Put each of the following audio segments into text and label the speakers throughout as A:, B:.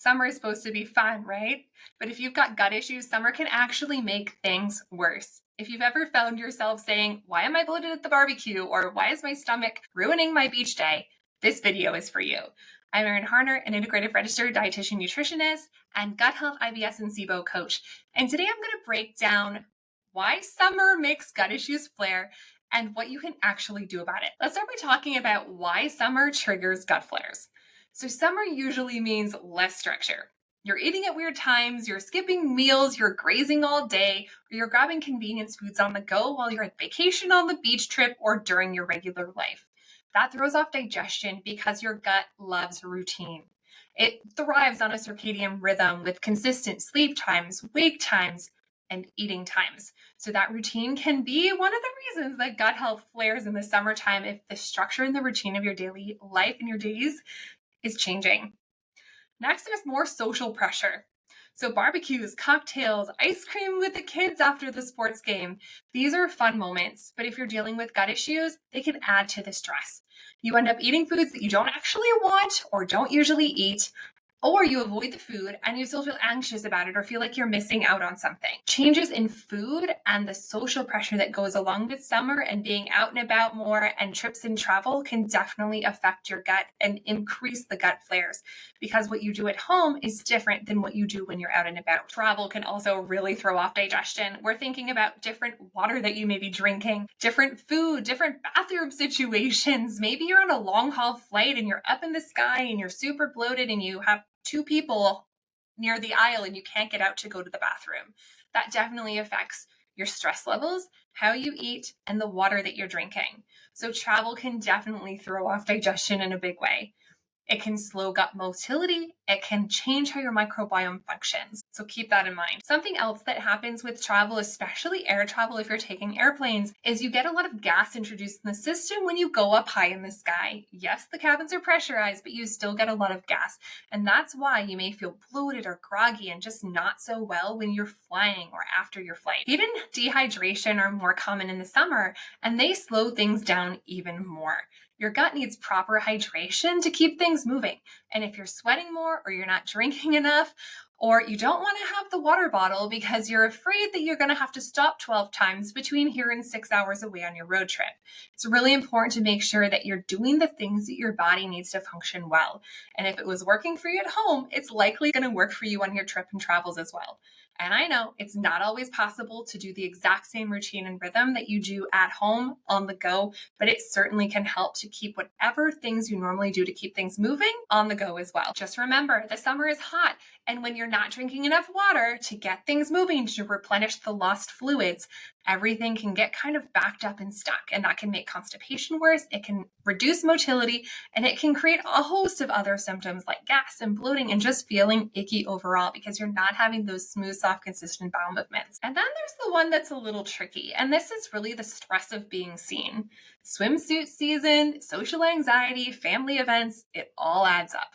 A: Summer is supposed to be fun, right? But if you've got gut issues, summer can actually make things worse. If you've ever found yourself saying, "Why am I bloated at the barbecue?" or "Why is my stomach ruining my beach day?" this video is for you. I'm Erin Harner, an integrative registered dietitian nutritionist and gut health IBS and SIBO coach. And today I'm going to break down why summer makes gut issues flare and what you can actually do about it. Let's start by talking about why summer triggers gut flares. So summer usually means less structure. You're eating at weird times, you're skipping meals, you're grazing all day, or you're grabbing convenience foods on the go while you're at vacation, on the beach trip, or during your regular life. That throws off digestion because your gut loves routine. It thrives on a circadian rhythm with consistent sleep times, wake times, and eating times. So that routine can be one of the reasons that gut health flares in the summertime if the structure and the routine of your daily life and your days is changing. Next, there's more social pressure. So barbecues, cocktails, ice cream with the kids after the sports game. These are fun moments, but if you're dealing with gut issues, they can add to the stress. You end up eating foods that you don't actually want or don't usually eat, or you avoid the food and you still feel anxious about it or feel like you're missing out on something. Changes in food and the social pressure that goes along with summer and being out and about more and trips and travel can definitely affect your gut and increase the gut flares because what you do at home is different than what you do when you're out and about. Travel can also really throw off digestion. We're thinking about different water that you may be drinking, different food, different bathroom situations. Maybe you're on a long haul flight and you're up in the sky and you're super bloated and you have two people near the aisle and you can't get out to go to the bathroom. That definitely affects your stress levels, how you eat, and the water that you're drinking. So travel can definitely throw off digestion in a big way. It can slow gut motility. It can change how your microbiome functions. So keep that in mind. Something else that happens with travel, especially air travel, if you're taking airplanes, is you get a lot of gas introduced in the system when you go up high in the sky. Yes, the cabins are pressurized, but you still get a lot of gas. And that's why you may feel bloated or groggy and just not so well when you're flying or after your flight. Heat and dehydration are more common in the summer, and they slow things down even more. Your gut needs proper hydration to keep things moving. And if you're sweating more or you're not drinking enough, or you don't want to have the water bottle because you're afraid that you're going to have to stop 12 times between here and 6 hours away on your road trip, it's really important to make sure that you're doing the things that your body needs to function well. And if it was working for you at home, it's likely going to work for you on your trip and travels as well. And I know it's not always possible to do the exact same routine and rhythm that you do at home on the go, but it certainly can help to keep whatever things you normally do to keep things moving on the go as well. Just remember, the summer is hot, and when you're not drinking enough water to get things moving to replenish the lost fluids, everything can get kind of backed up and stuck, and that can make constipation worse. It can reduce motility, and it can create a host of other symptoms like gas and bloating and just feeling icky overall because you're not having those smooth, soft, consistent bowel movements. And then there's the one that's a little tricky, and this is really the stress of being seen. Swimsuit season, social anxiety, family events, it all adds up.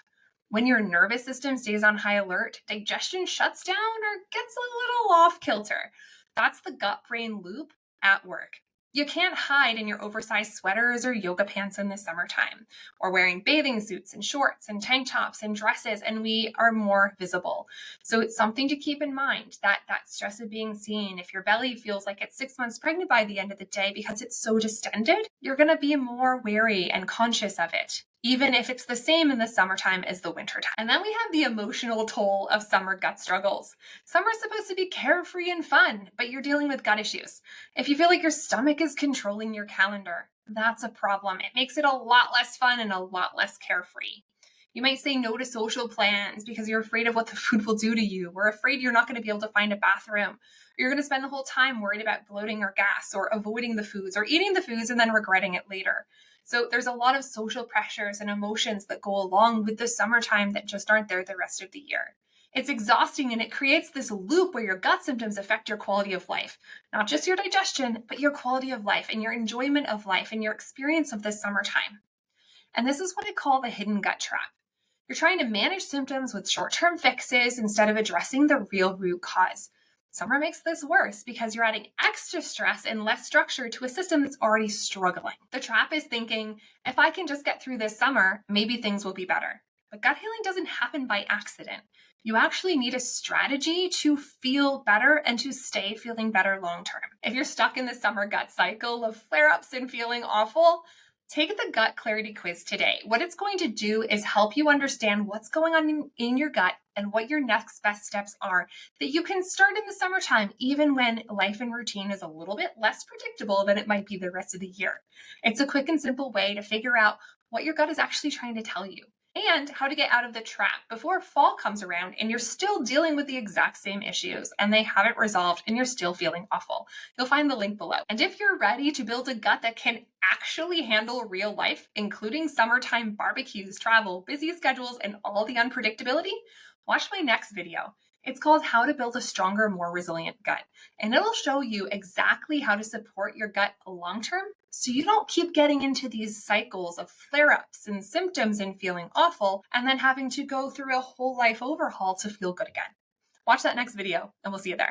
A: When your nervous system stays on high alert, digestion shuts down or gets a little off kilter. That's the gut-brain loop at work. You can't hide in your oversized sweaters or yoga pants in the summertime, or wearing bathing suits and shorts and tank tops and dresses, and we are more visible. So it's something to keep in mind, that stress of being seen. If your belly feels like it's 6 months pregnant by the end of the day because it's so distended, you're going to be more wary and conscious of it, even if it's the same in the summertime as the wintertime. And then we have the emotional toll of summer gut struggles. Summer's supposed to be carefree and fun, but you're dealing with gut issues. If you feel like your stomach is controlling your calendar, that's a problem. It makes it a lot less fun and a lot less carefree. You might say no to social plans because you're afraid of what the food will do to you, or afraid you're not going to be able to find a bathroom, or you're going to spend the whole time worried about bloating or gas, or avoiding the foods, or eating the foods and then regretting it later. So there's a lot of social pressures and emotions that go along with the summertime that just aren't there the rest of the year. It's exhausting, and it creates this loop where your gut symptoms affect your quality of life, not just your digestion, but your quality of life and your enjoyment of life and your experience of this summertime. And this is what I call the hidden gut trap. You're trying to manage symptoms with short-term fixes instead of addressing the real root cause. Summer makes this worse because you're adding extra stress and less structure to a system that's already struggling. The trap is thinking, if I can just get through this summer, maybe things will be better. But gut healing doesn't happen by accident. You actually need a strategy to feel better and to stay feeling better long term. If you're stuck in the summer gut cycle of flare ups and feeling awful, take the gut clarity quiz today. What it's going to do is help you understand what's going on in your gut and what your next best steps are that you can start in the summertime, even when life and routine is a little bit less predictable than it might be the rest of the year. It's a quick and simple way to figure out what your gut is actually trying to tell you and how to get out of the trap before fall comes around and you're still dealing with the exact same issues and they haven't resolved and you're still feeling awful. You'll find the link below. And if you're ready to build a gut that can actually handle real life, including summertime barbecues, travel, busy schedules, and all the unpredictability, watch my next video. It's called How to Build a Stronger, More Resilient Gut. And it'll show you exactly how to support your gut long term so you don't keep getting into these cycles of flare-ups and symptoms and feeling awful and then having to go through a whole life overhaul to feel good again. Watch that next video and we'll see you there.